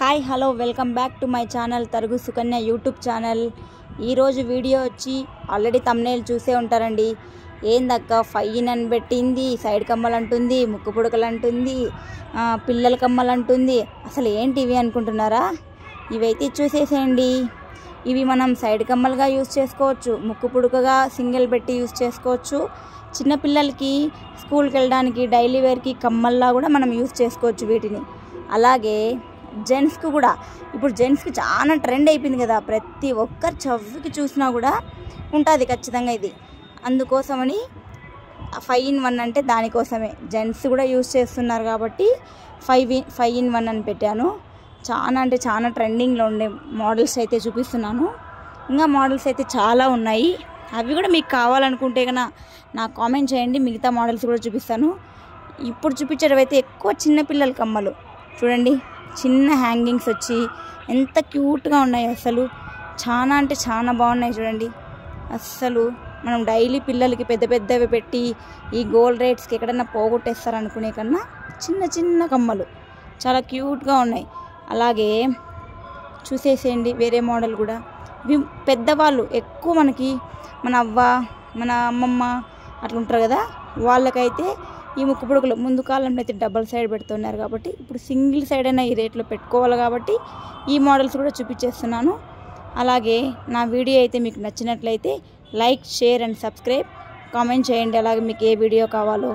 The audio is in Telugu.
Hi hello welcome back to my channel తరుగు సుకన్య యూట్యూబ్ ఛానల్. ఈరోజు వీడియో వచ్చి ఆల్రెడీ తమ్నేల్ చూసే ఉంటారండి. ఏందక్క ఫైన్ అని పెట్టింది, సైడ్ కమ్మలు అంటుంది, ముక్కు పుడకలు అంటుంది, పిల్లల కమ్మలు అంటుంది. అసలు ఏంటి ఇవి అనుకుంటున్నారా? ఇవైతే చూసేసేయండి. ఇవి మనం సైడ్ కమ్మలుగా యూజ్ చేసుకోవచ్చు, ముక్కు పుడకగా సింగిల్ పెట్టి యూజ్ చేసుకోవచ్చు. చిన్నపిల్లలకి స్కూల్కి వెళ్ళడానికి డైలీ వేర్కి కమ్మల్లా కూడా మనం యూజ్ చేసుకోవచ్చు వీటిని. అలాగే జెంట్స్కి కూడా ఇప్పుడు జెంట్స్కి చాలా ట్రెండ్ అయిపోయింది కదా, ప్రతి ఒక్కరు చెవికి చూసినా కూడా ఉంటుంది ఖచ్చితంగా ఇది. అందుకోసమని 5 in 1 అంటే దానికోసమే జెంట్స్ కూడా యూజ్ చేస్తున్నారు కాబట్టి 5 in 1 అని పెట్టాను. చాలా అంటే చాలా ట్రెండింగ్లో ఉండే మోడల్స్ అయితే చూపిస్తున్నాను. ఇంకా మోడల్స్ అయితే చాలా ఉన్నాయి. అవి కూడా మీకు కావాలనుకుంటే కన్నా నాకు కామెంట్ చేయండి, మిగతా మోడల్స్ కూడా చూపిస్తాను. ఇప్పుడు చూపించేవి అయితే ఎక్కువ చిన్నపిల్లల కమ్మలు చూడండి, చిన్న హ్యాంగింగ్స్ వచ్చి ఎంత క్యూట్గా ఉన్నాయి. అసలు చాలా అంటే చాలా బాగున్నాయి చూడండి. అస్సలు మనం డైలీ పిల్లలకి పెద్ద పెద్దవి పెట్టి ఈ గోల్డ్ రేట్స్కి ఎక్కడన్నా పోగొట్టేస్తారు అనుకునే కన్నా చిన్న చిన్న కమ్మలు చాలా క్యూట్గా ఉన్నాయి. అలాగే చూసేసేయండి వేరే మోడల్ కూడా. ఇవి పెద్దవాళ్ళు ఎక్కువ మనకి మన అవ్వ మన అమ్మమ్మ అట్లా ఉంటారు కదా, వాళ్ళకైతే ఈ ముక్కు పుడకలు ముందు కాలంలో అయితే డబల్ సైడ్ పెడుతున్నారు కాబట్టి ఇప్పుడు సింగిల్ సైడ్ అయినా ఈ రేట్లో పెట్టుకోవాలి కాబట్టి ఈ మోడల్స్ కూడా చూపించేస్తున్నాను. అలాగే నా వీడియో అయితే మీకు నచ్చినట్లయితే like, share and subscribe, comment చేయండి. అలాగే మీకు ఏ వీడియో కావాలో.